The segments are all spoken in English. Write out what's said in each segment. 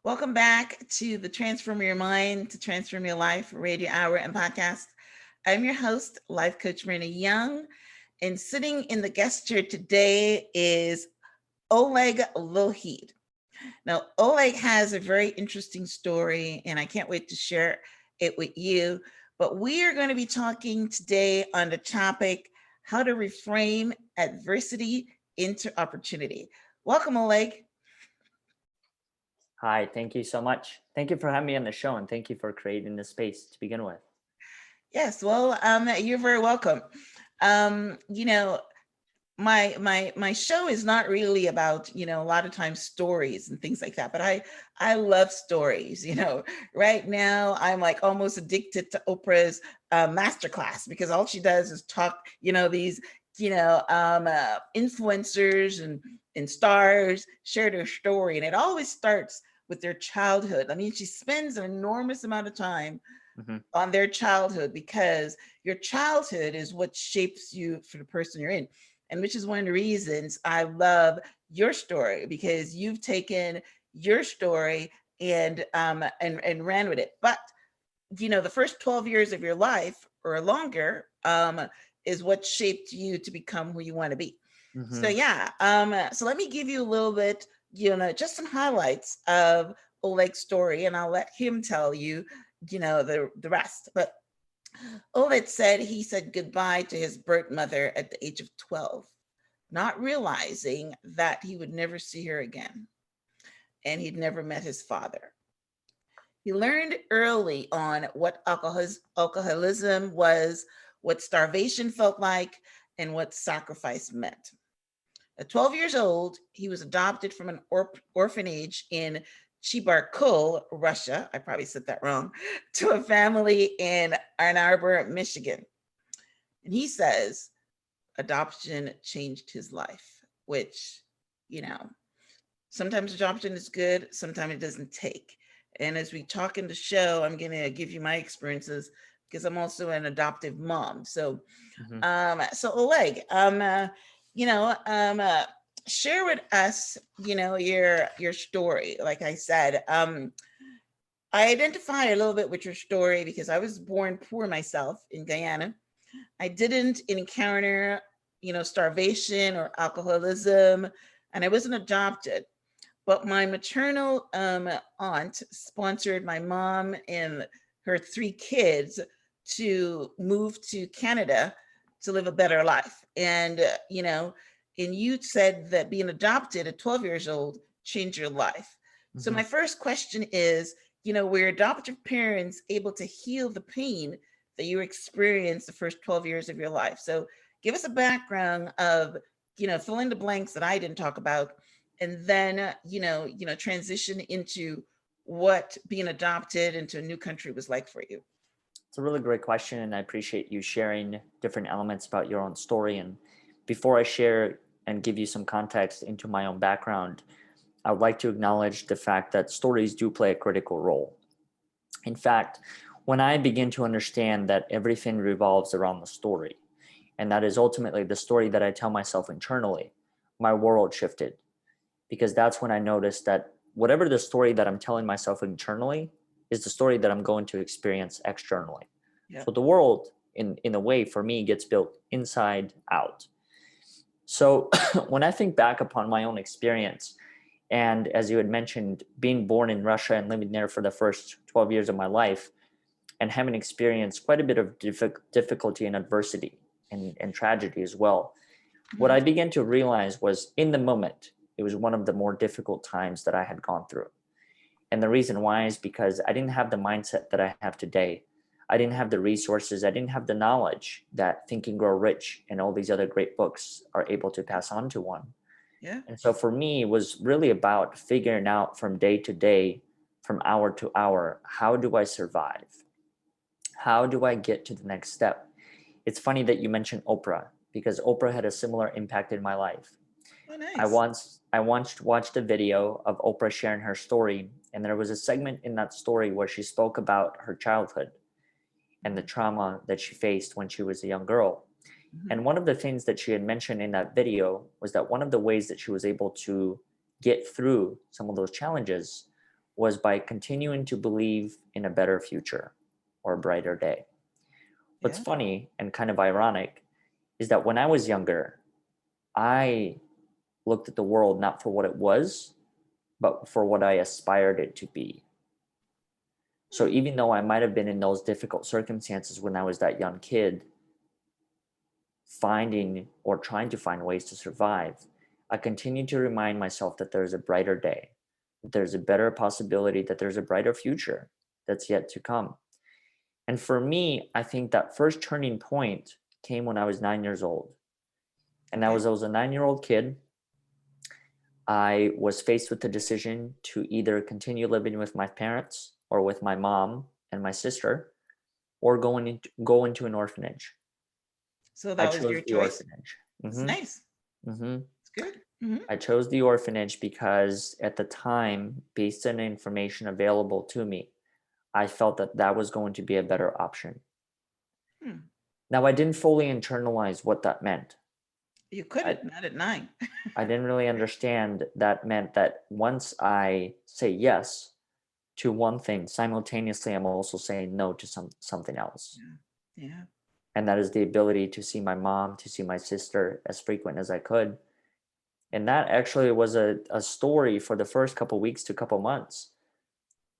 Welcome back to the Transform Your Mind to Transform Your Life radio hour and podcast. I'm your host, Life Coach Marina Young, and sitting in the guest chair today is Oleg Lougheed. Now, Oleg has a very interesting story, and I can't wait to share it with you. But we are going to be talking today on the topic how to reframe adversity into opportunity. Welcome, Oleg. Hi, thank you so much. Thank you for having me on the show and thank you for creating this space to begin with. Yes, well, you're very welcome. Um, you know, my show is not really about a lot of times stories and things like that, but I love stories. Right now I'm like almost addicted to Oprah's masterclass because all she does is talk these influencers and stars share their story, and it always starts with their childhood. I mean, she spends an enormous amount of time Hmm. on their childhood because your childhood is what shapes you for the person you're in. And which is one of the reasons I love your story, because you've taken your story and ran with it. But the first 12 years of your life or longer is what shaped you to become who you want to be. So Hmm. yeah, so let me give you a little bit, just some highlights of Oleg's story, and I'll let him tell you, the rest. But Oleg said he said goodbye to his birth mother at the age of 12, not realizing that he would never see her again, and he'd never met his father. He learned early on what alcoholism was, what starvation felt like, and what sacrifice meant. At 12 years old, he was adopted from an orphanage in Chibarkul, Russia. I probably said that wrong, to a family in Ann Arbor, Michigan. And he says adoption changed his life, which, you know, sometimes adoption is good, sometimes it doesn't take. And as we talk in the show, I'm going to give you my experiences because I'm also an adoptive mom. Hmm. So Oleg, you know, um, uh, share with us, your story. Like I said, I identify a little bit with your story because I was born poor myself in Guyana. I didn't encounter, starvation or alcoholism, and I wasn't adopted. But my maternal aunt sponsored my mom and her three kids to move to Canada to live a better life. And you said that being adopted at 12 years old changed your life. So Hmm. my first question is, were your adoptive parents able to heal the pain that you experienced the first 12 years of your life? So give us a background of, fill in the blanks that I didn't talk about, and then transition into what being adopted into a new country was like for you. It's a really great question, and I appreciate you sharing different elements about your own story. And before I share and give you some context into my own background, I would like to acknowledge the fact that stories do play a critical role. In fact, when I begin to understand that everything revolves around the story, and that is ultimately the story that I tell myself internally, my world shifted, because that's when I noticed that whatever the story that I'm telling myself internally is the story that I'm going to experience externally. Yeah. So the world, in a way, for me, gets built inside out. So when I think back upon my own experience, and as you had mentioned, being born in Russia and living there for the first 12 years of my life, and having experienced quite a bit of difficulty and adversity and tragedy as well, what Mhm. I began to realize was in the moment, it was one of the more difficult times that I had gone through. And the reason why is because I didn't have the mindset that I have today. I didn't have the resources. I didn't have the knowledge that Think and Grow Rich and all these other great books are able to pass on to one. Yeah. And so for me, it was really about figuring out from day to day, from hour to hour, how do I survive? How do I get to the next step? It's funny that you mentioned Oprah because Oprah had a similar impact in my life. Oh, I nice. once I once watched a video of Oprah sharing her story, and there was a segment in that story where she spoke about her childhood and the Mhm. trauma that she faced when she was a young girl. Mhm. And one of the things that she had mentioned in that video was that one of the ways that she was able to get through some of those challenges was by continuing to believe in a better future or a brighter day. What's Yeah. funny and kind of ironic is that when I was younger, I looked at the world not for what it was, but for what I aspired it to be. So Hmm. even though I might have been in those difficult circumstances when I was that young kid, finding or trying to find ways to survive, I continue to remind myself that there's a brighter day, that there's a better possibility, that there's a brighter future that's yet to come. And for me, I think that first turning point came when I was 9 years old. And Okay. I was a 9 year old kid. I was faced with the decision to either continue living with my parents or with my mom and my sister, or go into an orphanage. So I that was chose your the choice. orphanage. It's hmm nice. hmm It's good. Hmm. I chose the orphanage because at the time, based on the information available to me, I felt that that was going to be a better option. Hmm. Now, I didn't fully internalize what that meant. You I, couldn't, not at 9. I didn't really understand that meant that once I say yes to one thing, simultaneously, I'm also saying no to something else. Yeah. Yeah. And that is the ability to see my mom, to see my sister as frequent as I could. And that actually was a story for the first couple weeks to couple months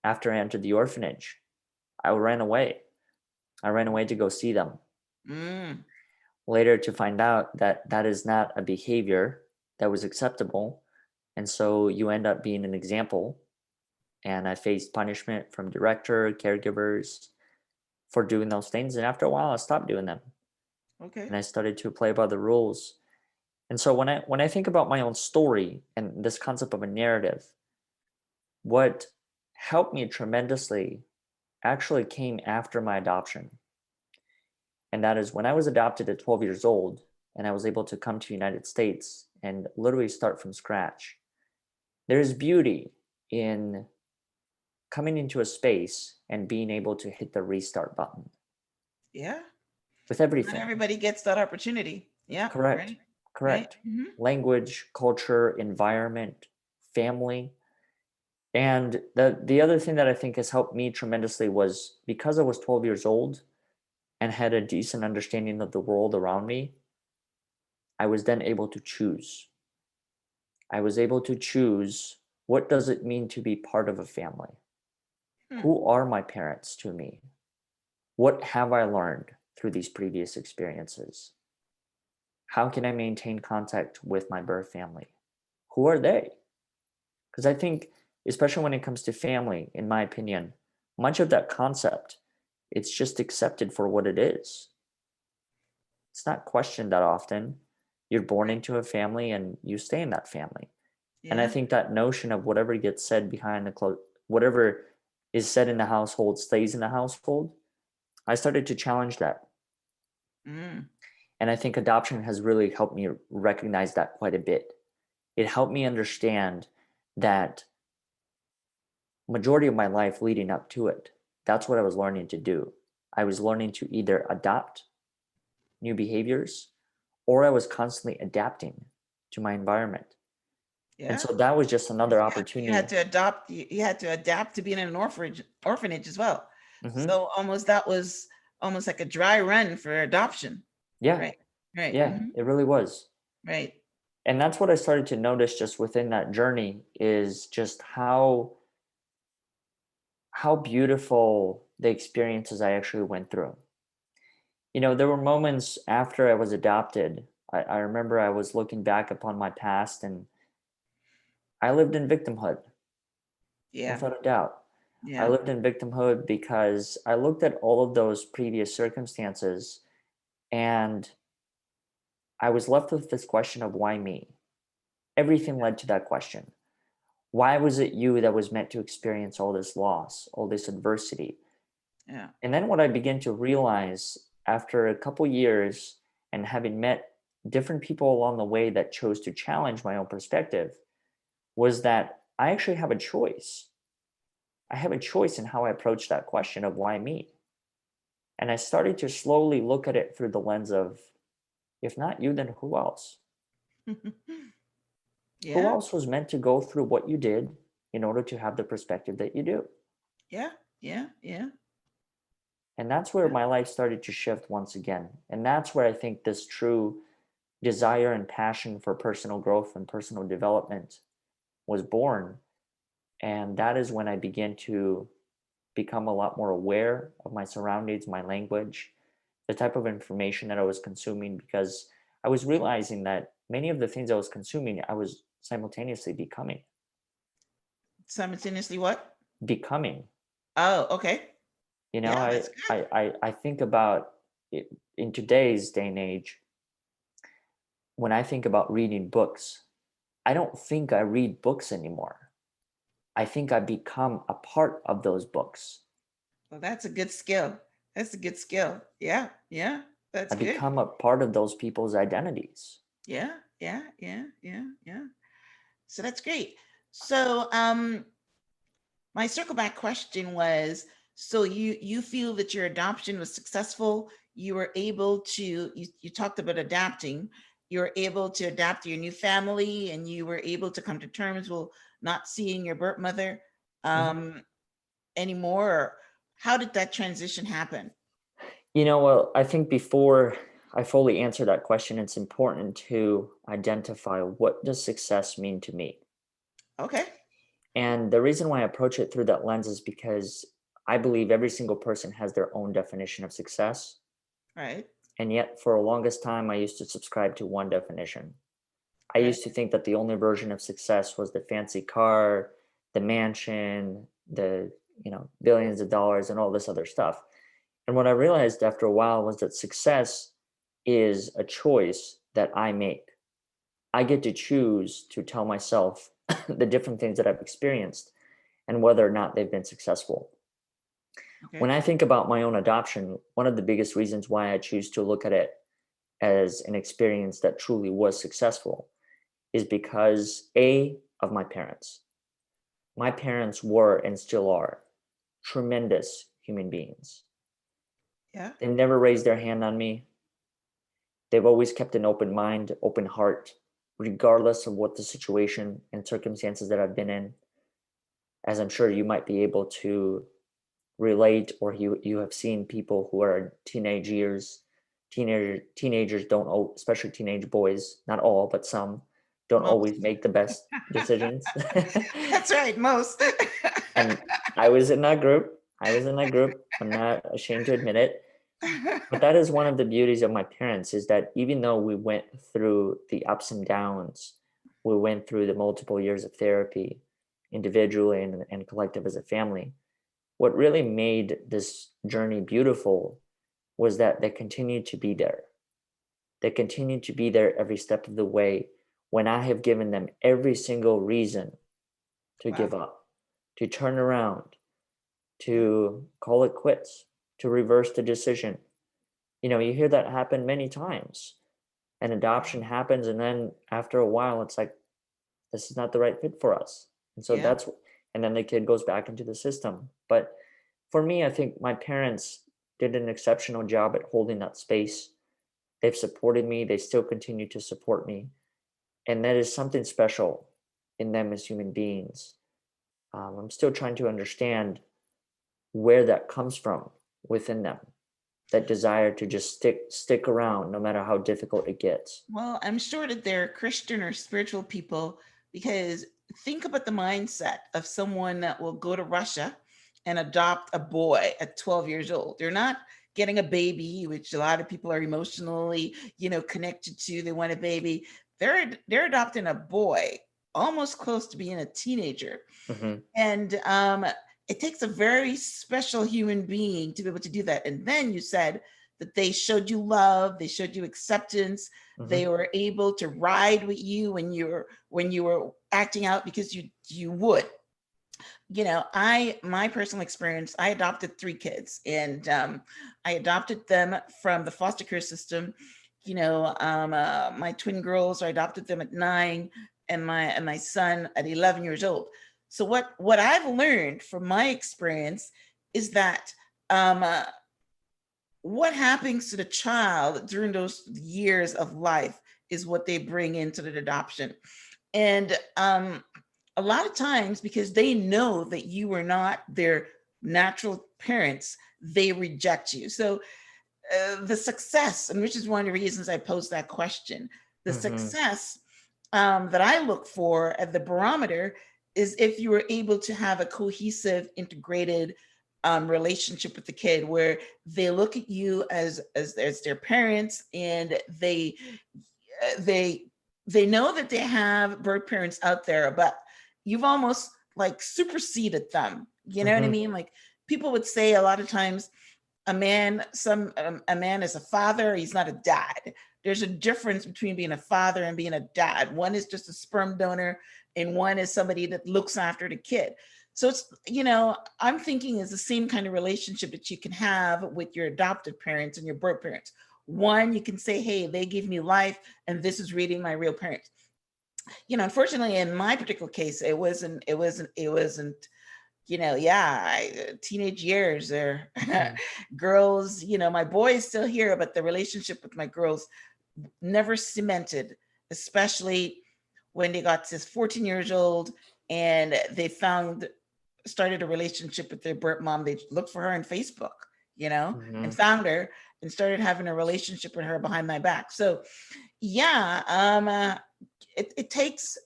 after I entered the orphanage. I ran away. I ran away to go see them. Mm. Later to find out that that is not a behavior that was acceptable. And so you end up being an example. And I faced punishment from director, caregivers for doing those things. And after a while, I stopped doing them Okay. and I started to play by the rules. And so when I think about my own story and this concept of a narrative, what helped me tremendously actually came after my adoption. And that is when I was adopted at 12 years old and I was able to come to the United States and literally start from scratch. There is beauty in coming into a space and being able to hit the restart button Yeah. with Not everything. everybody gets that opportunity. Yeah. Correct. Right. Right. Correct. Hmm. Language, culture, environment, family. And the other thing that I think has helped me tremendously was because I was 12 years old and had a decent understanding of the world around me, I was then able to choose. I was able to choose, what does it mean to be part of a family? Hmm. Who are my parents to me? What have I learned through these previous experiences? How can I maintain contact with my birth family? Who are they? Because I think, especially when it comes to family, in my opinion, much of that concept, it's just accepted for what it is. It's not questioned that often. You're born Right. into a family and you stay in that family. And I Yeah. think that notion of whatever gets said behind the whatever is said in the household stays in the household, I started to challenge that. Mm. And I think adoption has really helped me recognize that quite a bit. It helped me understand that majority of my life leading up to it, that's what I was learning to do. I was learning to either adopt new behaviors or I was constantly adapting to my environment. And Yeah. so that was just another You had opportunity. to adopt. You had to adapt to being in an orphanage as well. hmm So almost that was almost like a dry run for adoption. Yeah, Right. Right. yeah, Hmm. it really was. Right. And that's what I started to notice just within that journey is just how beautiful the experiences I actually went through. There were moments after I was adopted. I remember I was looking back upon my past and I lived in victimhood, Yeah. without a doubt. I Yeah. lived in victimhood because I looked at all of those previous circumstances and I was left with this question of why me? Everything led to that question. Why was it you that was meant to experience all this loss, all this adversity? Yeah. And then what I began to realize after a couple years and having met different people along the way that chose to challenge my own perspective was that I actually have a choice. I have a choice in how I approach that question of why me. And I started to slowly look at it through the lens of, if not you, then who else? Who Yeah. else was meant to go through what you did in order to have the perspective that you do. Yeah. Yeah. Yeah. And that's where Yeah. my life started to shift once again. And that's where I think this true desire and passion for personal growth and personal development was born. And that is when I began to become a lot more aware of my surroundings, my language, the type of information that I was consuming, because I was realizing that many of the things I was consuming, I was simultaneously becoming. Simultaneously, what? Becoming. Oh, okay. You know, Yeah, I that's good. I I think about it in today's day and age. When I think about reading books, I don't think I read books anymore. I think I become a part of those books. Well, that's a good skill. That's a good skill. Yeah. Yeah. I That's good. become a part of those people's identities. Yeah. Yeah. Yeah. Yeah. Yeah. So that's great. So, my circle back question was, so you feel that your adoption was successful? You were able to, you talked about adapting. You were able to adapt to your new family, and you were able to come to terms with not seeing your birth mother Mhm. um, anymore. Or how did that transition happen? Well, I think before I fully answer that question, it's important to identify, what does success mean to me? Okay. And the reason why I approach it through that lens is because I believe every single person has their own definition of success. Right. And yet, for the longest time, I used to subscribe to one definition. I Right. used to think that the only version of success was the fancy car, the mansion, the billions of dollars, and all this other stuff. And what I realized after a while was that success is a choice that I make. I get to choose to tell myself the different things that I've experienced and whether or not they've been successful. When Okay. I think about my own adoption, one of the biggest reasons why I choose to look at it as an experience that truly was successful is because A, of my parents. My parents were and still are tremendous human beings. Yeah. They never raised their hand on me. They've always kept an open mind, open heart, regardless of what the situation and circumstances that I've been in. As I'm sure you might be able to relate, or you have seen people who are in teenage years. Teenagers don't, especially teenage boys, not all, but some, don't always Most. make the best decisions. That's right. Most. And I was in that group. I was in that group. I'm not ashamed to admit it. But that is one of the beauties of my parents, is that even though we went through the ups and downs, we went through the multiple years of therapy, individually and collective as a family. What really made this journey beautiful was that they continued to be there. They continued to be there every step of the way, when I have given them every single reason to Wow. give up, to turn around, Yeah. to call it quits, to reverse the decision. You hear that happen many times. An adoption happens, and then after a while, it's like, this is not the right fit for us. And so Yeah. and then the kid goes back into the system. But for me, I think my parents did an exceptional job at holding that space. They've supported me, they still continue to support me. And that is something special in them as human beings. I'm still trying to understand where that comes from within them, that desire to just stick around no matter how difficult it gets. Well, I'm sure that they're Christian or spiritual people, because think about the mindset of someone that will go to Russia and adopt a boy at 12 years old. They're not getting a baby, which a lot of people are emotionally, connected to. They want a baby. They're adopting a boy almost close to being a teenager. Hmm. And it takes a very special human being to be able to do that. And then you said that they showed you love, they showed you acceptance, Hmm. they were able to ride with you when you were acting out, because you would. My personal experience, I adopted 3 kids, and I adopted them from the foster care system. My twin girls, I adopted them at 9, and my son at 11 years old. So what I've learned from my experience is that um, uh, what happens to the child during those years of life is what they bring into the adoption. And a lot of times, because they know that you are not their natural parents, they reject you. So the success, and which is one of the reasons I posed that question, the Mm-hmm. success that I look for at the barometer is if you were able to have a cohesive, integrated relationship with the kid, where they look at you as their parents, and they they know that they have birth parents out there, but you've almost like superseded them. You know what I Mm-hmm. mean? Like, people would say a lot of times, a man is a father, he's not a dad. There's a difference between being a father and being a dad. One is just a sperm donor, and one is somebody that looks after the kid. So it's, I'm thinking is the same kind of relationship that you can have with your adoptive parents and your birth parents. One, you can say, hey, they gave me life, and this is really my real parents. Unfortunately, in my particular case, it wasn't, teenage years or Mm-hmm. girls, my boy is still here, but the relationship with my girls never cemented, especially when they got to 14 years old and they started a relationship with their birth mom. They looked for her on Facebook, and Mm-hmm. found her and started having a relationship with her behind my back. So yeah, it takes,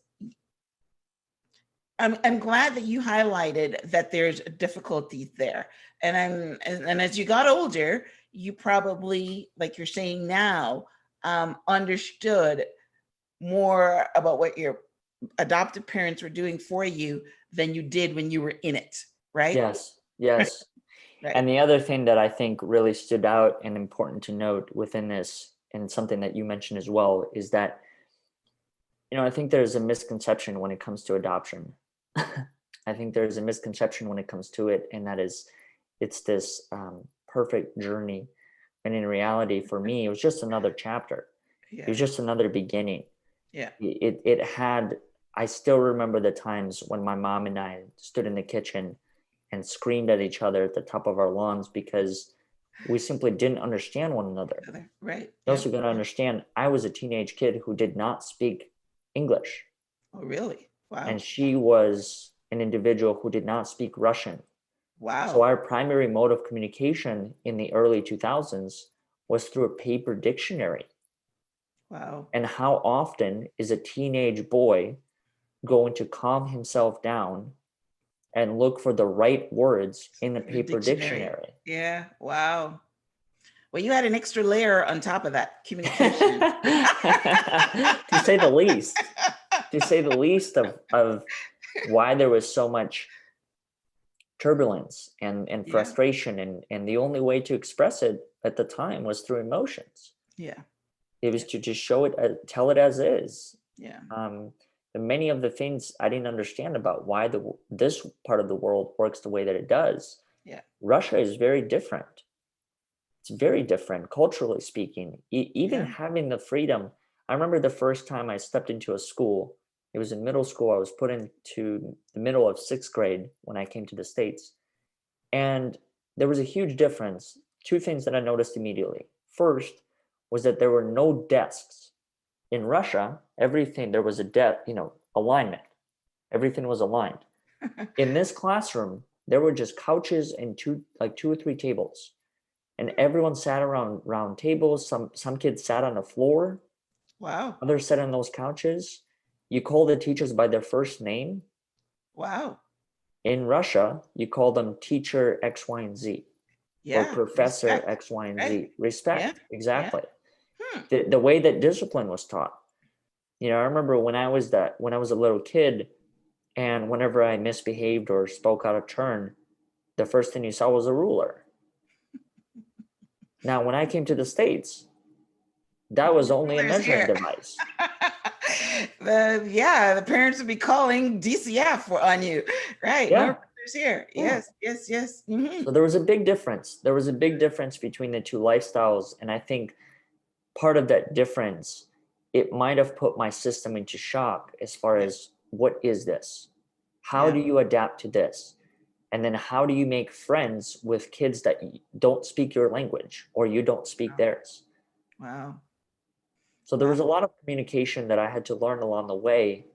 I'm glad that you highlighted that there's difficulties there. And as you got older, you probably, like you're saying now, understood more about what your adoptive parents were doing for you than you did when you were in it, right? Yes, yes. Right. And the other thing that I think really stood out and important to note within this, and something that you mentioned as well, is that, I think there's a misconception when it comes to adoption. I think there's a misconception when it comes to it, and that is it's this perfect journey. And in reality, for me, it was just another chapter. It Yeah. was just another beginning. Yeah. It had, I still remember the times when my mom and I stood in the kitchen and screamed at each other at the top of our lungs because we simply didn't understand one another. Right. You Yeah. also got to Yeah. understand, I was a teenage kid who did not speak English, Oh, really? and Wow. she was an individual who did not speak Russian. So Wow. our primary mode of communication in the early 2000s was through a paper dictionary. Wow. And how often is a teenage boy going to calm himself down and look for the right words in the The paper dictionary. dictionary? Yeah. Wow. Well, you had an extra layer on top of that communication. To say the least, of why there was so much turbulence and Yeah. frustration, and the only way to express it at the time was through emotions. Yeah. It was Yeah. to just show it, tell it as is. Yeah. um, and many of the things I didn't understand about why this part of the world works the way that it does. Yeah. Russia is very different. It's very different culturally speaking. Even Yeah. having the freedom. I remember the first time I stepped into a school. It was in middle school. I was put into the middle of sixth grade when I came to the States. And there was a huge difference. Two things that I noticed immediately. First was that there were no desks. In Russia, everything, there was alignment. Everything was aligned. In this classroom, there were just couches and two or three tables. And everyone sat around round tables. Some kids sat on the floor, Wow. others sat on those couches. You call the teachers by their first name. Wow. In Russia, you call them teacher X, Y, and Z, or Yeah. professor Respect. X, Y, and Right. Z. Yeah. Respect, Yeah. exactly. Hmm. The way that discipline was taught. I remember when I was a little kid, and whenever I misbehaved or spoke out of turn, the first thing you saw was a ruler. Now, when I came to the States, that was only a There's measuring here. device. The parents would be calling DCF on you. Right. No Yeah, there's here. yeah. Yes. Yes. Yes. So there was a big difference. There was a big difference between the two lifestyles. And I think part of that difference, it might have put my system into shock as far Yeah. as what is this? How Yeah. do you adapt to this? And then how do you make friends with kids that don't speak your language or you don't speak theirs? Wow. So there Wow. was a lot of communication that I had to learn along the way.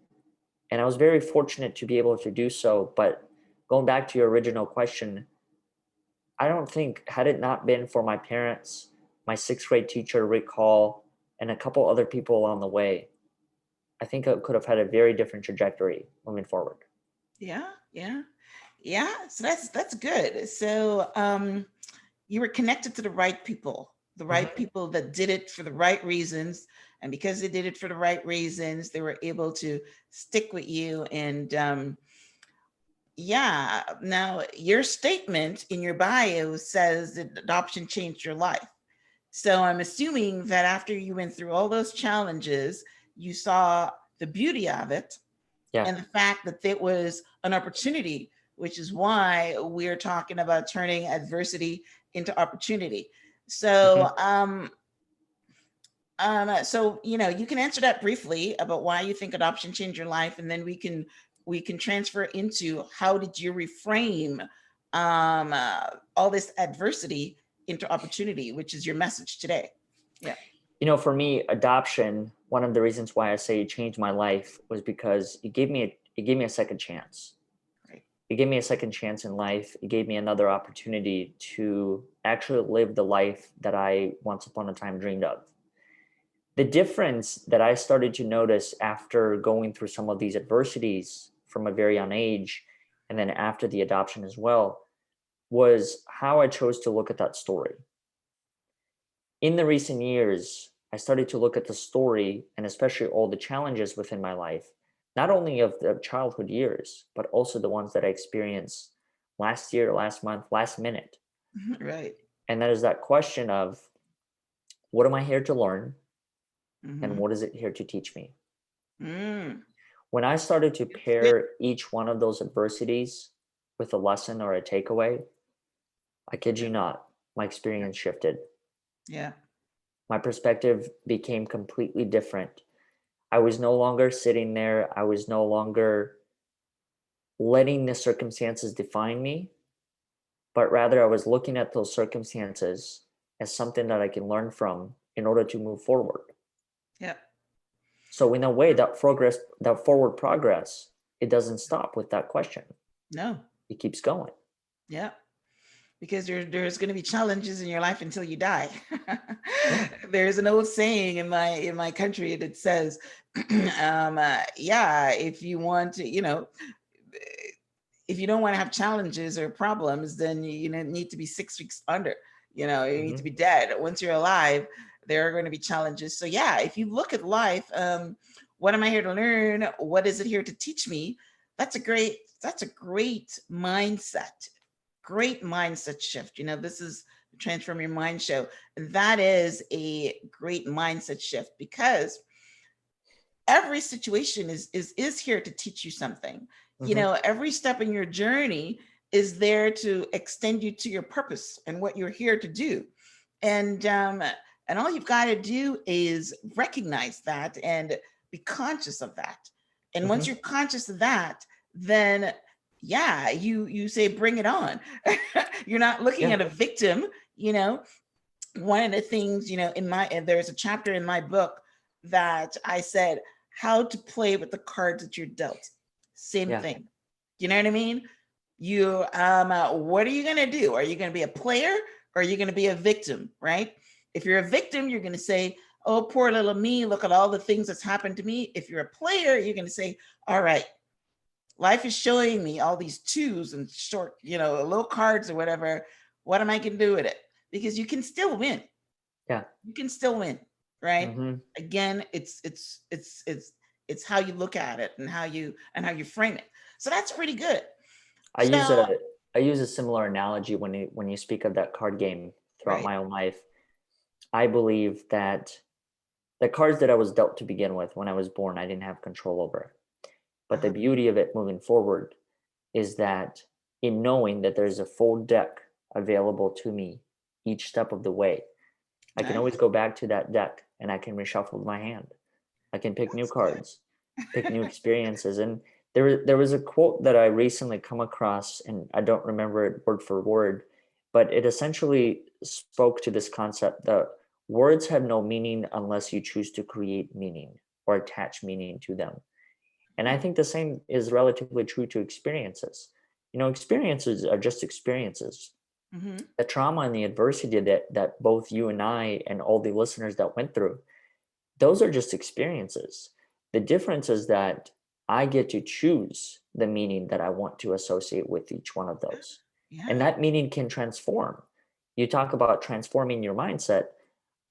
And I was very fortunate to be able to do so. But going back to your original question, I don't think, had it not been for my parents, my sixth grade teacher, Rick Hall, and a couple other people along the way, I think I could have had a very different trajectory moving forward. Yeah, yeah, yeah. So that's good. So you were connected to the right Mhm. people that did it for the right reasons, and because they did it for the right reasons, they were able to stick with you. And yeah, now your statement in your bio says that adoption changed your life. So I'm assuming that after you went through all those challenges, you saw the beauty of it Yeah. and the fact that it was an opportunity, which is why we're talking about turning adversity into opportunity. Mhm. So you know, you can answer that briefly about why you think adoption changed your life, and then we can transfer into how did you reframe all this adversity into opportunity, which is your message today. Yeah. For me, adoption, one of the reasons why I say it changed my life was because it gave me a second chance. Right. It gave me a second chance in life. It gave me another opportunity to actually live the life that I once upon a time dreamed of. The difference that I started to notice after going through some of these adversities from a very young age, and then after the adoption as well, was how I chose to look at that story. In the recent years, I started to look at the story and especially all the challenges within my life, not only of the childhood years, but also the ones that I experienced last year, last month, last minute. Right. And that is that question of, what am I here to learn? And Mm-hmm. what is it here to teach me? Mm. When I started to It's good. pair each one of those adversities with a lesson or a takeaway, I kid Yeah. you not, my Yeah. experience shifted. Yeah. My perspective became completely different. I was no longer sitting there. I was no longer letting the circumstances define me, but rather I was looking at those circumstances as something that I can learn from in order to move forward. Yeah. So in a way, that forward progress, it doesn't stop with that question. No. It keeps going. Yeah. Because there's going to be challenges in your life until you die. Yeah. There's an old saying in my country that says, yeah, if you want to, if you don't want to have challenges or problems, then you need to be 6 weeks under. You need to Hmm. be dead. Once you're alive, there are going to be challenges. So yeah, if you look at life, what am I here to learn? What is it here to teach me? That's a great mindset. Great mindset shift. This is the Transform Your Mind show. That is a great mindset shift because every situation is here to teach you something. Hmm. Every step in your journey is there to extend you to your purpose and what you're here to do. And all you've got to do is recognize that and be conscious of that. And once Hmm. you're conscious of that, then yeah, you say bring it on. You're not looking Yeah. at a victim. you know One of the things, and there's a chapter in my book that I said how to play with the cards that you're dealt. Same Yeah. thing. You know what I mean? What are you gonna do? Are you gonna be a player or are you gonna be a victim? Right? If you're a victim, you're gonna say, "Oh, poor little me! Look at all the things that's happened to me." If you're a player, you're gonna say, "All right, life is showing me all these twos and short, little cards or whatever. What am I gonna do with it?" Because you can still win. Yeah. You can still win, right? Hmm. Again, it's how you look at it and how you frame it. So that's pretty good. I use So a I use a similar analogy when you speak of that card game throughout right. my own life. I believe that the cards that I was dealt to begin with when I was born, I didn't have control over. But the Uh-huh. beauty of it moving forward is that in knowing that there's a full deck available to me each step of the way, I can always Nice. go back to that deck and I can reshuffle my hand. I can pick new That's good. cards, pick new experiences. And there was a quote that I recently come across, and I don't remember it word for word, but it essentially spoke to this concept that words have no meaning unless you choose to create meaning or attach meaning to them. And I think the same is relatively true to experiences. Experiences are just experiences. Hmm. The trauma and the adversity that both you and I and all the listeners that went through, those are just experiences. The difference is that I get to choose the meaning that I want to associate with each one of those. And Yeah. that meaning can transform. You talk about transforming your mindset.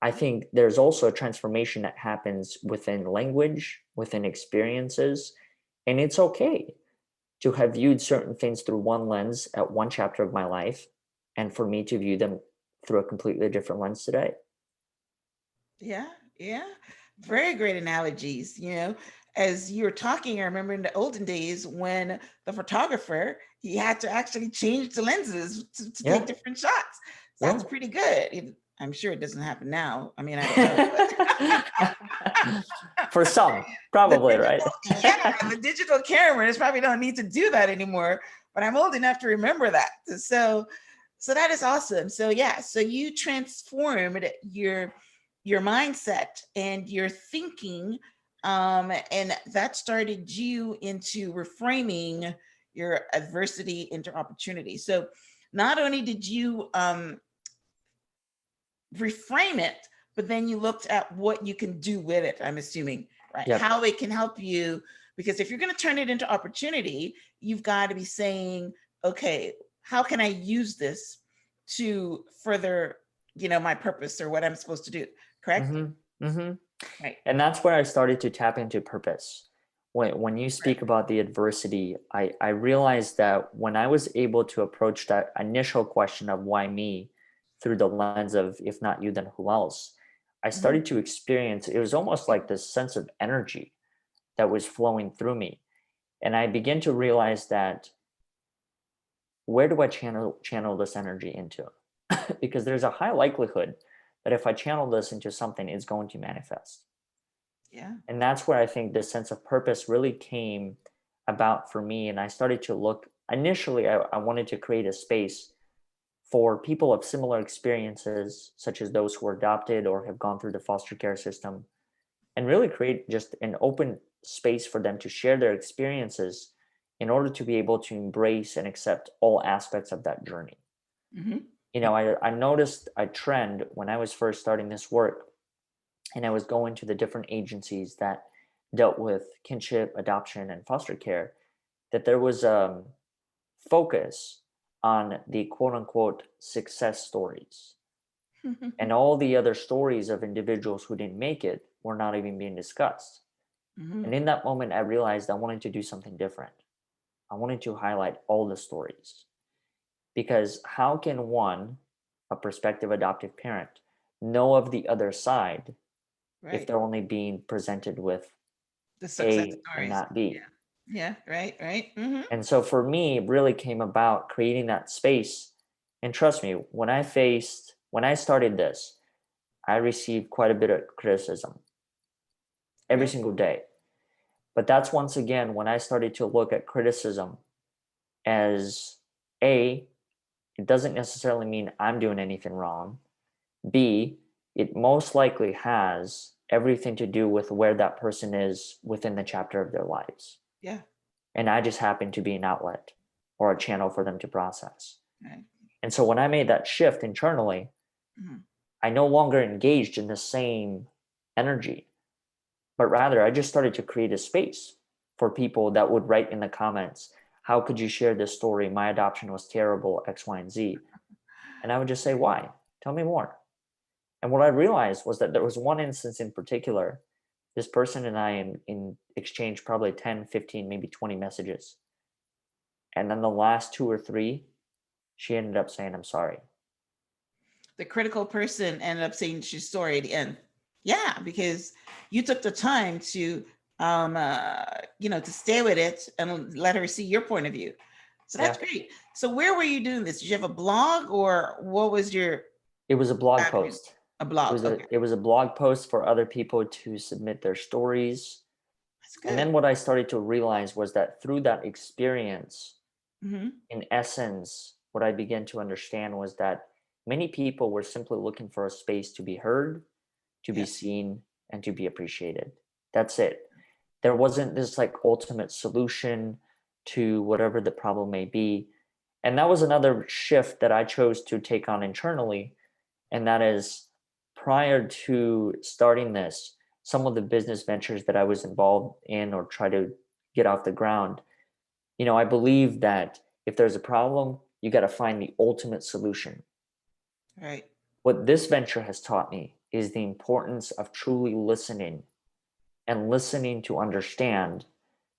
I think there's also a transformation that happens within language, within experiences. And it's okay to have viewed certain things through one lens at one chapter of my life, and for me to view them through a completely different lens today. Yeah, yeah. Very great analogies. As you were talking, I remember in the olden days when the photographer, he had to actually change the lenses to take Yeah. different shots. So that's Yeah. pretty good. I'm sure it doesn't happen now. I mean, I don't know, but For some, the probably, right? digital, yeah, the digital cameras probably don't need to do that anymore. But I'm old enough to remember that. So that is awesome. So yeah, so you transformed your mindset and your thinking, and that started you into reframing your adversity into opportunity. So not only did you reframe it, but then you looked at what you can do with it, I'm assuming, right? Yep. How it can help you. Because if you're going to turn it into opportunity, you've got to be saying, okay, how can I use this to further, my purpose or what I'm supposed to do? Correct? Mm-hmm. Mm-hmm. Right. And that's where I started to tap into purpose. When you Right. speak about the adversity, I realized that when I was able to approach that initial question of why me through the lens of if not you, then who else, I Mm-hmm. started to experience it was almost like this sense of energy that was flowing through me. And I began to realize that where do I channel this energy into? Because there's a high likelihood that if I channel this into something, it's going to manifest. Yeah. And that's where I think this sense of purpose really came about for me. And I started to look initially, I wanted to create a space for people of similar experiences, such as those who are adopted or have gone through the foster care system, and really create just an open space for them to share their experiences in order to be able to embrace and accept all aspects of that journey. Mm-hmm. I noticed a trend when I was first starting this work and I was going to the different agencies that dealt with kinship, adoption, and foster care, that there was a focus on the quote unquote success stories. And all the other stories of individuals who didn't make it were not even being discussed. Mm-hmm. And in that moment, I realized I wanted to do something different. I wanted to highlight all the stories. Because how can one, a prospective adoptive parent, know of the other side if Right. they're only being presented with The success A and stories. not B? Yeah. Yeah. Right. Right. Mm-hmm. And so for me, it really came about creating that space. And trust me, when I started this, I received quite a bit of criticism every Really. single day. But that's once again when I started to look at criticism as A, it doesn't necessarily mean I'm doing anything wrong. B, it most likely has everything to do with where that person is within the chapter of their lives. Yeah. And I just happen to be an outlet or a channel for them to process. Right. And so when I made that shift internally, Mm-hmm. I no longer engaged in the same energy, but rather I just started to create a space for people that would write in the comments, how could you share this story? My adoption was terrible, X, Y, and Z. And I would just say, why? Tell me more. And what I realized was that there was one instance in particular. This person and I in exchange probably 10, 15, maybe 20 messages. And then the last two or three, she ended up saying, I'm sorry. The critical person ended up saying she's sorry at the end. Yeah, because you took the time to to stay with it and let her see your point of view. So that's Yeah. great. So where were you doing this? Did you have a blog or what was your It was a blog avenue? post. A It blog. was a Okay. it was a blog post for other people to submit their stories. That's And good. then what I started to realize was that through that experience, Mm-hmm. in essence, what I began to understand was that many people were simply looking for a space to be heard, to be Yeah. seen, and to be appreciated. That's it. there wasn't this like ultimate solution to whatever the problem may be. And that was another shift that I chose to take on internally. And that is, prior to starting this, some of the business ventures that I was involved in or try to get off the ground, I believe that if there's a problem, you got to find the ultimate solution. Right. What this venture has taught me is the importance of truly listening and listening to understand.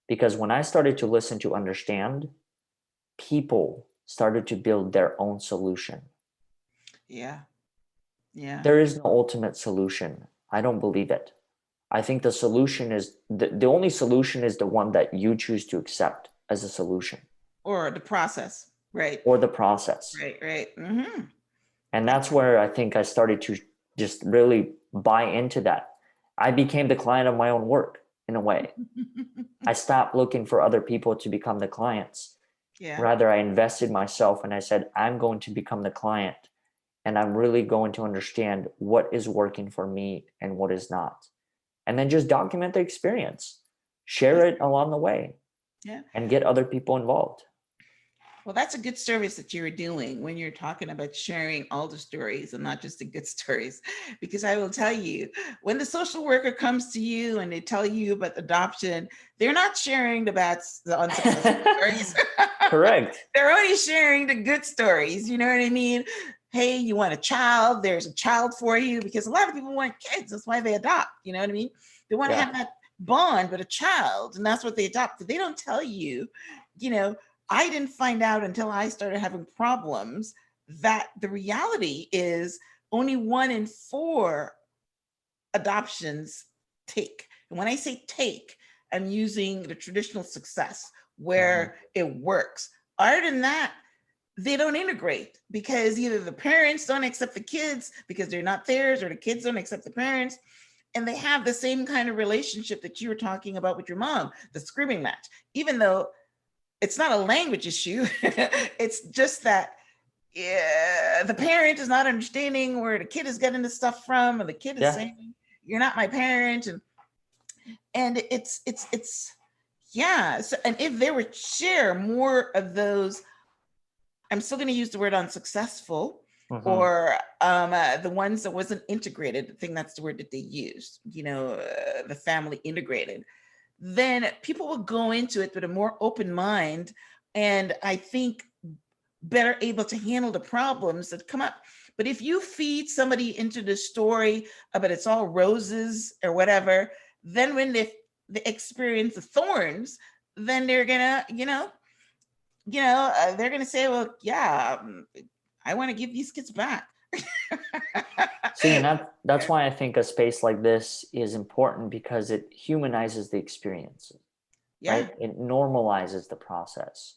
Because when I started to listen to understand, people started to build their own solution. Yeah. Yeah. There is no ultimate solution. I don't believe it. I think the solution is the only solution is the one that you choose to accept as a solution. Or the process. Right. Or the process. Right. Right. Mm-hmm. And that's where I think I started to just really buy into that. I became the client of my own work in a way. I stopped looking for other people to become the clients. Yeah. Rather, I invested myself and I said, I'm going to become the client, and I'm really going to understand what is working for me and what is not. And then just document the experience, share it along the way, Yeah. and get other people involved. Well, that's a good service that you're doing when you're talking about sharing all the stories and not just the good stories. Because I will tell you, when the social worker comes to you and they tell you about adoption, they're not sharing the unsuccessful stories. Correct. They're only sharing the good stories. You know what I mean? Hey, you want a child? There's a child for you, because a lot of people want kids. That's why they adopt. You know what I mean? They want to have that bond with a child, and that's what they adopt. They don't tell you, I didn't find out until I started having problems that the reality is only 1 in 4 adoptions take. And when I say take, I'm using the traditional success where it works. Other than that, they don't integrate, because either the parents don't accept the kids because they're not theirs, or the kids don't accept the parents. And they have the same kind of relationship that you were talking about with your mom, the screaming match, even though it's not a language issue. It's just that the parent is not understanding where the kid is getting the stuff from, and the kid is saying, "You're not my parent," and it's yeah. So, and if they would share more of those, I'm still going to use the word unsuccessful, or the ones that wasn't integrated. I think that's the word that they used. The family integrated. Then people will go into it with a more open mind, and I think better able to handle the problems that come up. But if you feed somebody into the story about it's all roses or whatever, then when they experience the thorns, then they're gonna, they're gonna say, well, yeah, I want to give these kids back. See, and that's why I think a space like this is important, because it humanizes the experience, right? It normalizes the process.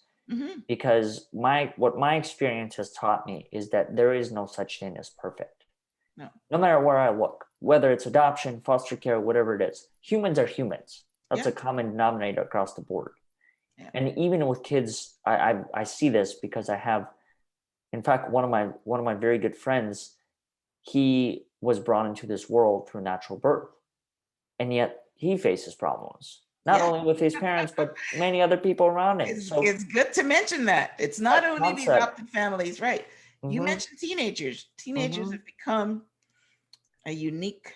Because what my experience has taught me is that there is no such thing as perfect. No matter where I look, whether it's adoption, foster care, whatever it is, humans are humans. That's a common denominator across the board. And even with kids, I see this because I have, in fact, one of my very good friends, he was brought into this world through natural birth, and yet he faces problems, not only with his parents, but many other people around him. It's good to mention that. It's not only the adopted families, right? You mentioned teenagers. Teenagers have become a unique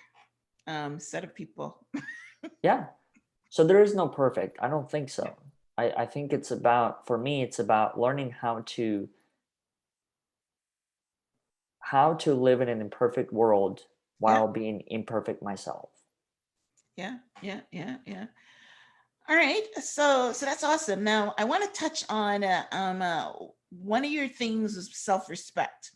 set of people. Yeah. So there is no perfect. I don't think so. I think it's about, for me, it's about learning how to live in an imperfect world while being imperfect myself. Yeah. All right, so that's awesome. Now I want to touch on one of your things is self-respect,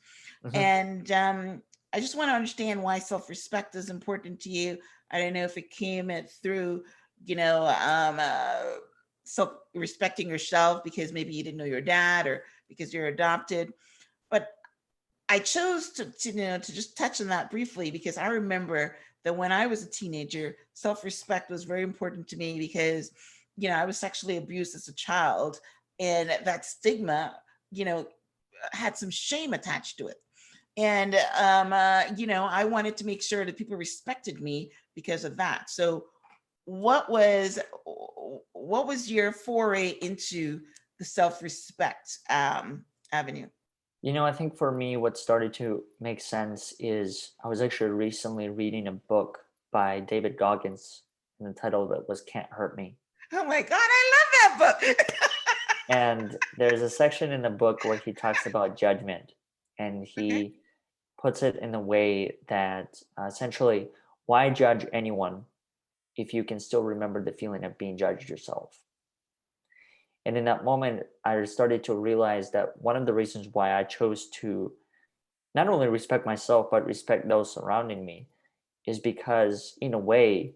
and I just want to understand why self-respect is important to you. I don't know if it came through, self-respecting yourself because maybe you didn't know your dad, or because you're adopted, but I chose to just touch on that briefly because I remember that when I was a teenager, self-respect was very important to me because, I was sexually abused as a child, and that stigma, had some shame attached to it. And, I wanted to make sure that people respected me because of that. So what was what was your foray into the self-respect avenue? I think for me, what started to make sense is I was actually recently reading a book by David Goggins, and the title of it was Can't Hurt Me. Oh my God, I love that book. And there's a section in the book where he talks about judgment, and Okay. he puts it in a way that essentially, why judge anyone if you can still remember the feeling of being judged yourself? And in that moment, I started to realize that one of the reasons why I chose to not only respect myself, but respect those surrounding me is because, in a way,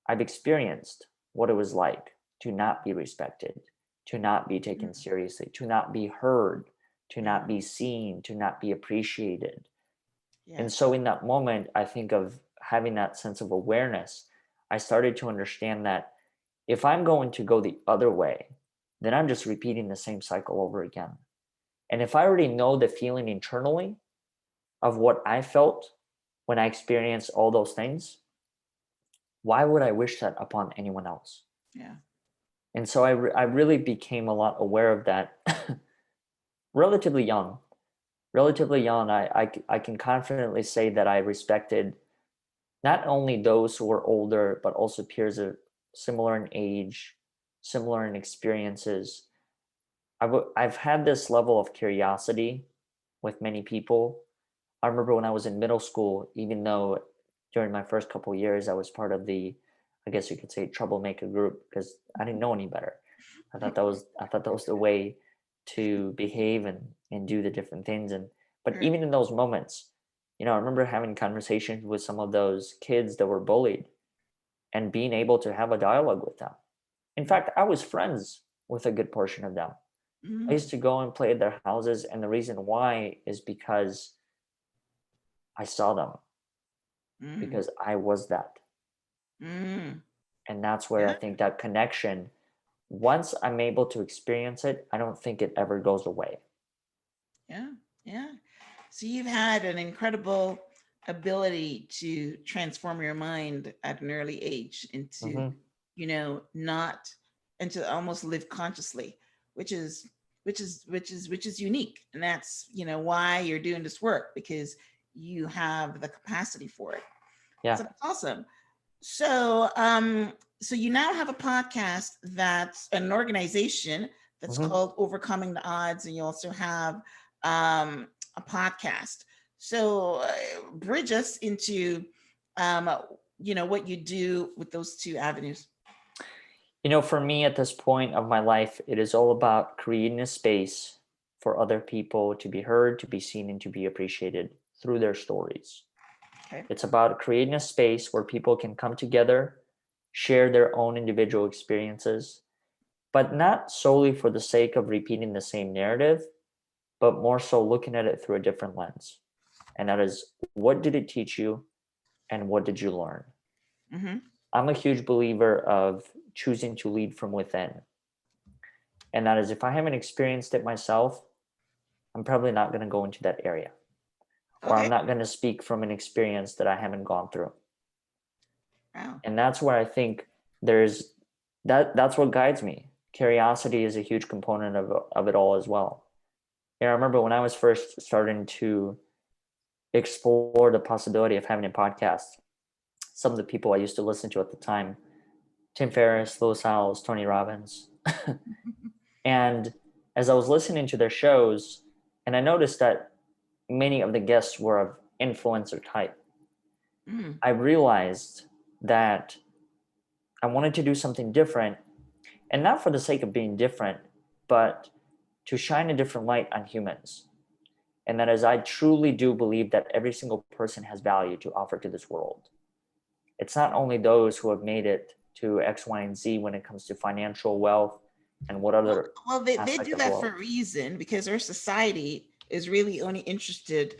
I've experienced what it was like to not be respected, to not be taken Mhm. seriously, to not be heard, to not Mhm. be seen, to not be appreciated. And Yes. so, in that moment, I think of having that sense of awareness, I started to understand that if I'm going to go the other way, then I'm just repeating the same cycle over again. And if I already know the feeling internally of what I felt when I experienced all those things, why would I wish that upon anyone else? Yeah. And so I really became a lot aware of that relatively young. Relatively young, I can confidently say that I respected not only those who were older, but also peers of similar in age, similar in experiences. I've had this level of curiosity with many people. I remember when I was in middle school, even though during my first couple years I was part of the, I guess you could say, troublemaker group because I didn't know any better. I thought that was the way to behave and do the different things. And but Sure. even in those moments, I remember having conversations with some of those kids that were bullied and being able to have a dialogue with them. In fact, I was friends with a good portion of them. I Mm. used to go and play at their houses, and the reason why is because I saw them, Mm. because I was that. Mm. And that's where I Yeah. think that connection, once I'm able to experience it, I don't think it ever goes away. Yeah. Yeah. So you've had an incredible ability to transform your mind at an early age into, Hmm. not, and to almost live consciously, which is which is unique. And that's, why you're doing this work, because you have the capacity for it. Yeah. So that's awesome. So so you now have a podcast, that's an organization that's Hmm. called Overcoming the Odds, and you also have um a podcast. So bridge us into um what you do with those two avenues. For me at this point of my life, it is all about creating a space for other people to be heard, to be seen, and to be appreciated through their stories. Okay. It's about creating a space where people can come together, share their own individual experiences, but not solely for the sake of repeating the same narrative, but more so looking at it through a different lens. And that is, what did it teach you and what did you learn? Mm-hmm. I'm a huge believer of choosing to lead from within. And that is, if I haven't experienced it myself, I'm probably not going to go into that area, or I'm Okay. not going to speak from an experience that I haven't gone through. Wow. And that's where I think there's that's what guides me. Curiosity is a huge component of it all as well. I remember when I was first starting to explore the possibility of having a podcast, some of the people I used to listen to at the time, Tim Ferriss, Lewis Howes, Tony Robbins. And as I was listening to their shows, and I noticed that many of the guests were of influencer type, Mm. I realized that I wanted to do something different, and not for the sake of being different, but to shine a different light on humans. And that is, I truly do believe that every single person has value to offer to this world. It's not only those who have made it to X, Y, and Z when it comes to financial wealth and what Well, other they aspect do of the that for world. a reason, because our society is really only interested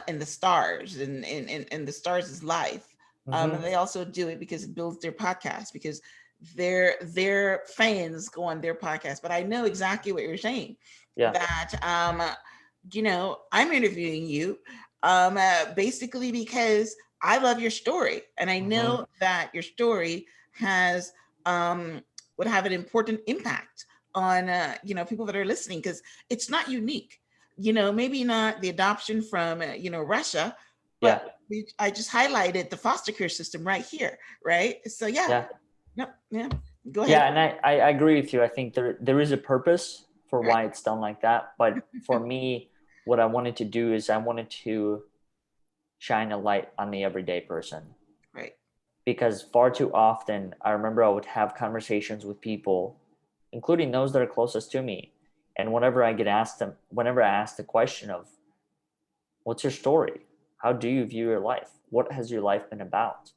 in the stars, and the stars is life. And Hmm. they also do it because it builds their podcast, because their fans go on their podcast. But I know exactly what you're saying, Yeah. that I'm interviewing you basically because I love your story, and I Mm-hmm. know that your story has would have an important impact on people that are listening, because it's not unique. Maybe not the adoption from Russia, Yeah. but I just highlighted the foster care system right here, right? So yeah, Yeah. no, yeah, go ahead. Yeah, and I agree with you. I think there is a purpose for Right, why it's done like that. But for me, what I wanted to do is I wanted to shine a light on the everyday person. right. Because far too often, I remember I would have conversations with people, including those that are closest to me. And whenever I ask the question of, what's your story? How do you view your life? What has your life been about?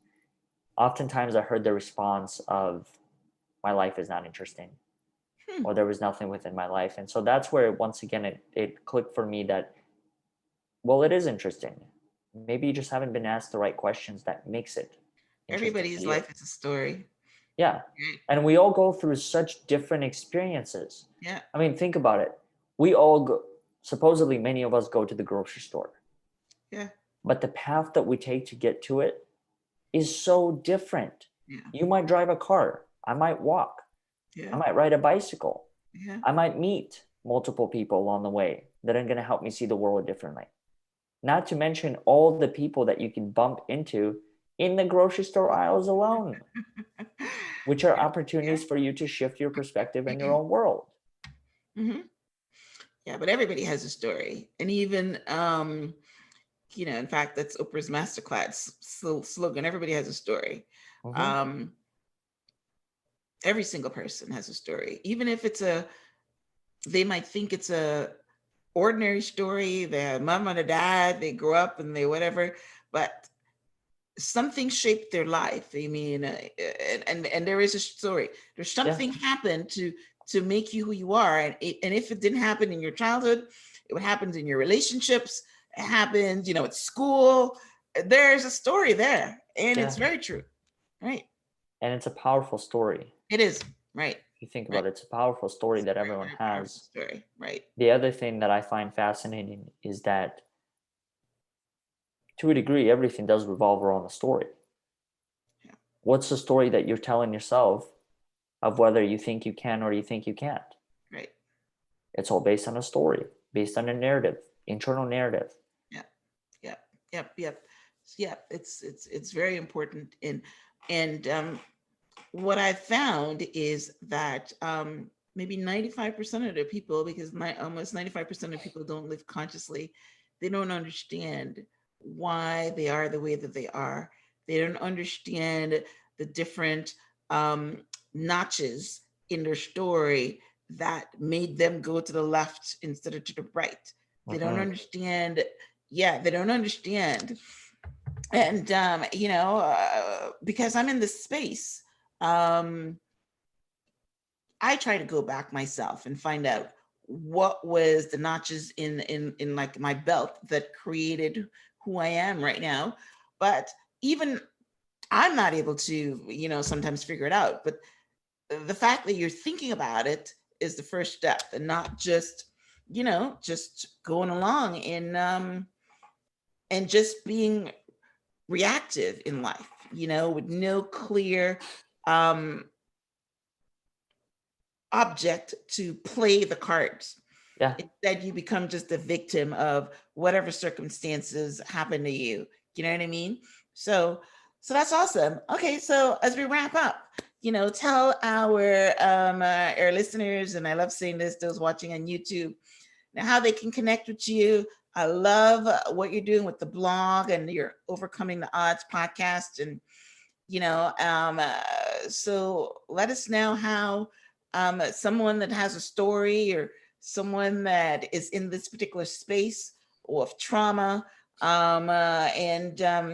Oftentimes I heard the response of, my life is not interesting, Hmm. or there was nothing within my life. And so that's where, once again, it clicked for me that, well, it is interesting. Maybe you just haven't been asked the right questions that makes it interesting to Everybody's you. life is a story. Yeah. Right. And we all go through such different experiences. Yeah, I mean, think about it. We all go, supposedly, many of us go to the grocery store, yeah, but the path that we take to get to it is so different. yeah, You might drive a car. I might walk. I yeah, might ride a bicycle. yeah. I might meet multiple people along the way that are going to help me see the world differently. Not to mention all the people that you can bump into in the grocery store aisles alone, which are Yeah. opportunities for you to shift your perspective in your own world. Hmm. Yeah, but everybody has a story. And even, in fact, that's Oprah's Masterclass slogan. Everybody has a story. Mm-hmm. Um, every single person has a story. Even if they might think it's a ordinary story. Their mom and a dad, they grew up and they whatever, but something shaped their life. I mean, and there is a story. There's Yeah, something happened to make you who you are, and if it didn't happen in your childhood, it would happen in your relationships. It happened, at school. There's a story there, and it's yeah. very true, right? And it's a powerful story. It is, right, If you think right. about it, it's a powerful story It's that a very, everyone very powerful has. story, right? The other thing that I find fascinating is that, to a degree, everything does revolve around the story. Yeah, What's the story that you're telling yourself of whether you think you can or you think you can't? right. It's all based on a story, based on a narrative, internal narrative. Yeah, yeah, yep, yep, yeah. It's very important, and what I found is that maybe 95% of the people, because almost 95% of people don't live consciously, they don't understand why they are the way that they are. They don't understand the different notches in their story that made them go to the left instead of to the right. They don't Mm-hmm. understand. Yeah, they don't understand. And because I'm in this space, um, I try to go back myself and find out what was the notches in like my belt that created who I am right now. But even I'm not able to, sometimes figure it out. But the fact that you're thinking about it is the first step, and not just going along and just being reactive in life, with no clear um, object to play the cards. Yeah. Instead, you become just a victim of whatever circumstances happen to you. You know what I mean? So, so that's awesome. Okay, so as we wrap up, tell our listeners, and I love saying this, those watching on YouTube, now how they can connect with you. I love what you're doing with the blog and your Overcoming the Odds podcast, and so let us know how someone that has a story, or someone that is in this particular space or of trauma, and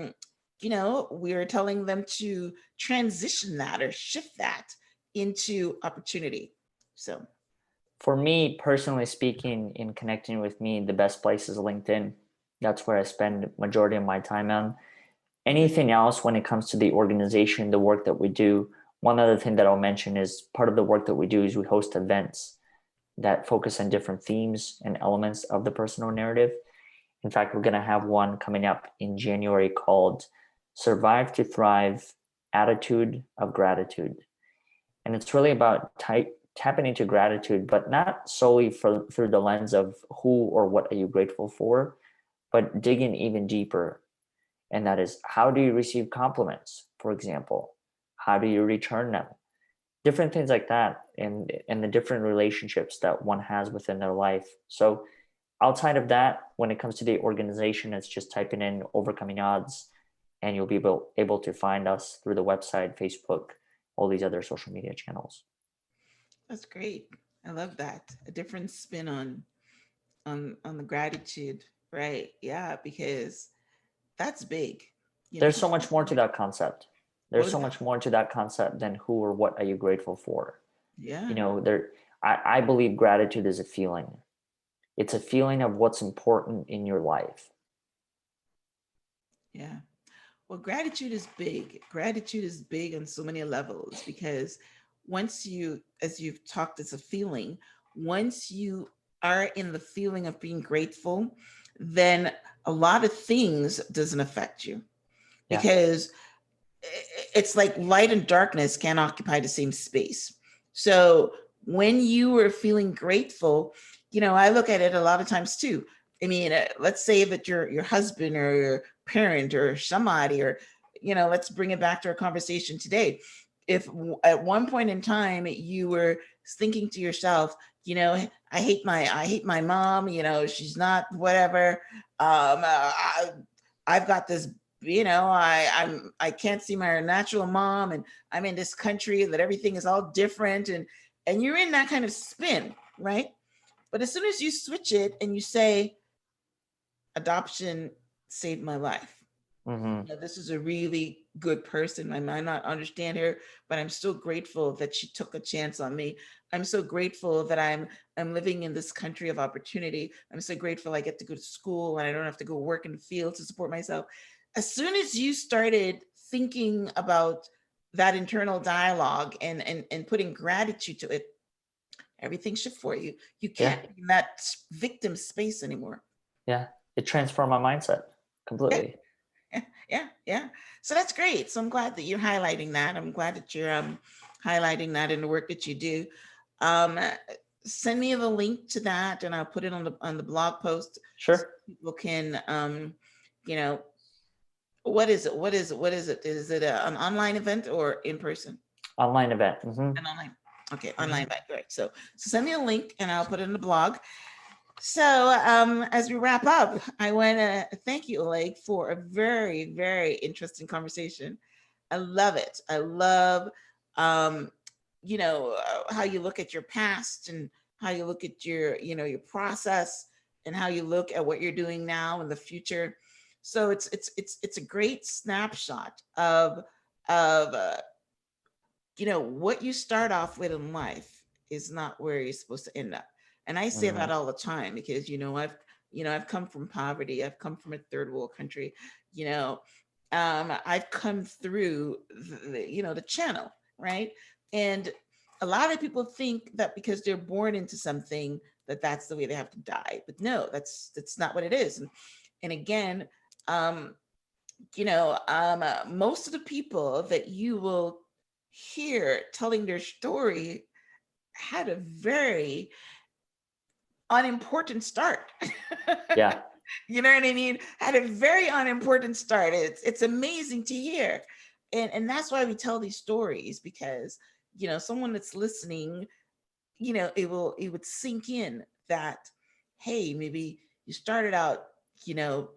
we're telling them to transition that or shift that into opportunity. So For me, personally speaking, in connecting with me, the best place is LinkedIn. That's where I spend majority of my time on. okay. Anything else when it comes to the organization, the work that we do, one other thing that I'll mention is part of the work that we do is we host events that focus on different themes and elements of the personal narrative. In fact, we're going to have one coming up in January called survive to thrive attitude of gratitude. And it's really about tapping into gratitude, but not solely through the lens of who or what are you grateful for, but digging even deeper. And that is, how do you receive compliments, for example? How do you return them? Different things like that, and the different relationships that one has within their life. So outside of that, when it comes to the organization, it's just typing in Overcoming Odds, and you'll be able to find us through the website, Facebook, all these other social media channels. That's great. I love that. A different spin on the gratitude, right? Yeah, because that's big. There's so People much more to that concept. what There's is so that? much more to that concept than who or what are you grateful for. Yeah. I believe gratitude is a feeling. It's a feeling of what's important in your life. Yeah. Well, gratitude is big. Gratitude is big on so many levels because once you, as you've talked, it's a feeling. Once you are in the feeling of being grateful, then a lot of things doesn't affect you Yeah. because it's like light and darkness can't occupy the same space. So when you are feeling grateful, I look at it a lot of times too. I mean, let's say that your husband or your parent or somebody, or let's bring it back to our conversation today. If at one point in time you were thinking to yourself, I hate my mom, she's not whatever. I've got this, I can't see my natural mom, and I'm in this country that everything is all different, and you're in that kind of spin, right? But as soon as you switch it and you say, adoption saved my life. Mm-hmm. This is a really good person. I might not understand her, but I'm still grateful that she took a chance on me. I'm so grateful that I'm living in this country of opportunity. I'm so grateful I get to go to school and I don't have to go work in the field to support myself. As soon as you started thinking about that internal dialogue and putting gratitude to it, everything shift for you. You Yeah. can't be in that victim space anymore. Yeah. It transformed my mindset Yeah, completely. yeah, yeah, yeah. So that's great. So I'm glad that you're highlighting that. I'm glad that you're highlighting that in the work that you do. Um, Send me the link to that, and I'll put it on the blog post so Sure. people can, you know, what is it? What is it? What is it? Is it an online event or in person? Online event. Mm-hmm. An online. Okay, Mm-hmm. online event. Right. So send me a link, and I'll put it in the blog. So, as we wrap up, I want to thank you, Oleg, for a very, very interesting conversation. I love it. I love, how you look at your past and how you look at your process and how you look at what you're doing now in the future. So it's a great snapshot of what you start off with in life is not where you're supposed to end up. And I say Mm-hmm. that all the time because I've come from poverty. I've come from a third world country. you know I've come through the channel, right? And a lot of people think that because they're born into something that that's the way they have to die, but no, that's not what it is. And again, um most of the people that you will hear telling their story had a very unimportant start. Yeah. You know what I mean? Had a very unimportant start. It's amazing to hear. And that's why we tell these stories, because someone that's listening, it would sink in that, hey, maybe you started out, you know,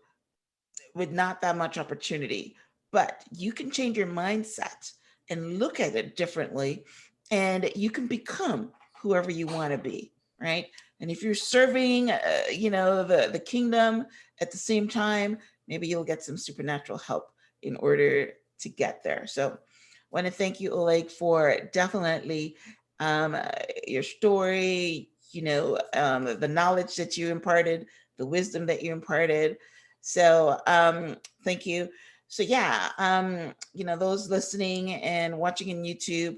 with not that much opportunity, but you can change your mindset and look at it differently, and you can become whoever you want to be, right? And if you're serving, the kingdom at the same time, maybe you'll get some supernatural help in order to get there. So, I want to thank you, Oleg, for definitely your story. The knowledge that you imparted, the wisdom that you imparted. So thank you. So yeah, those listening and watching in YouTube,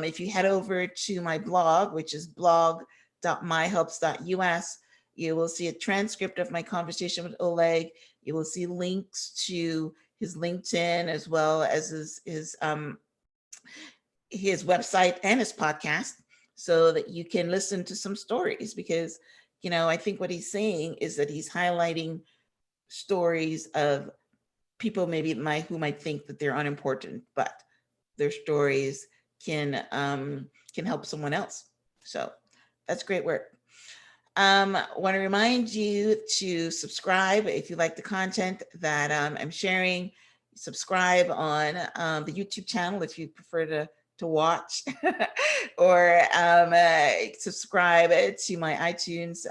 if you head over to my blog, which is blog.myhelps.us, you will see a transcript of my conversation with Oleg. You will see links to his LinkedIn, as well as his website and his podcast, so that you can listen to some stories. Because, I think what he's saying is that he's highlighting stories of people maybe who might think that they're unimportant, but their stories can help someone else. So that's great work. Want to remind you to subscribe if you like the content that I'm sharing. Subscribe on the YouTube channel if you prefer to watch, or subscribe to my iTunes,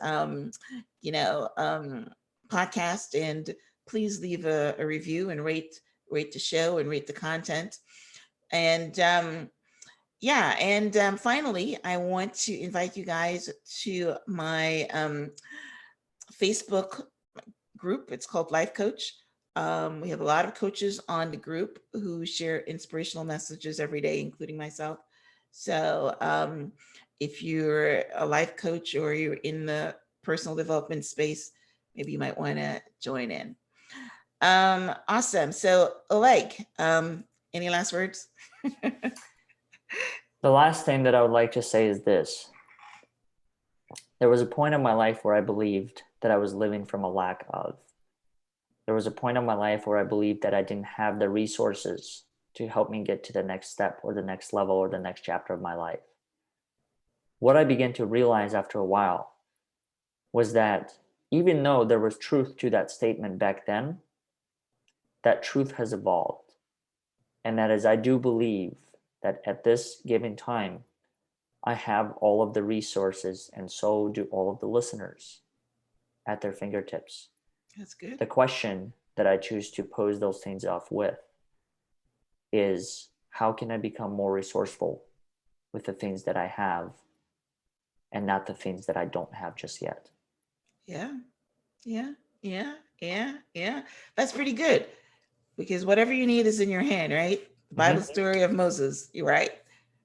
podcast, and please leave a review and rate the show and rate the content. And finally, I want to invite you guys to my Facebook group. It's called Life Coach. We have a lot of coaches on the group who share inspirational messages every day, including myself. So if you're a life coach or you're in the personal development space, maybe you might want to join in. Awesome. So Oleg, any last words? The last thing that I would like to say is this. There was a point in my life where I believed that I was living from a lack of. There was a point in my life where I believed that I didn't have the resources to help me get to the next step or the next level or the next chapter of my life. What I began to realize after a while was that even though there was truth to that statement back then, that truth has evolved. And that is, I do believe that at this given time, I have all of the resources, and so do all of the listeners at their fingertips. That's good. The question that I choose to pose those things off with is, how can I become more resourceful with the things that I have and not the things that I don't have just yet? Yeah. That's pretty good, because whatever you need is in your hand, right? The Bible story of Moses, you're right.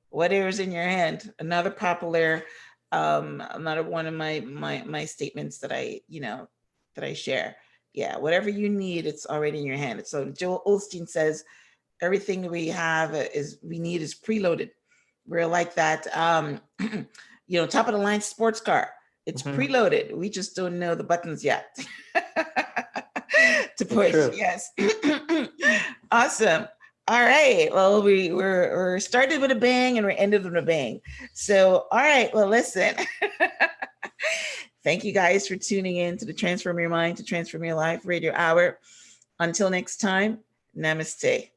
Whatever's in your hand. Another popular, another one of my statements that I share. Yeah, whatever you need, it's already in your hand. So Joel Osteen says, everything we need is preloaded. We're like that, top of the line sports car. It's preloaded. We just don't know the buttons yet to push. Yes. Awesome. All right. Well, we're started with a bang and we're ended with a bang. So, all right. Well, listen. Thank you guys for tuning in to the Transform Your Mind to Transform Your Life Radio Hour. Until next time, namaste.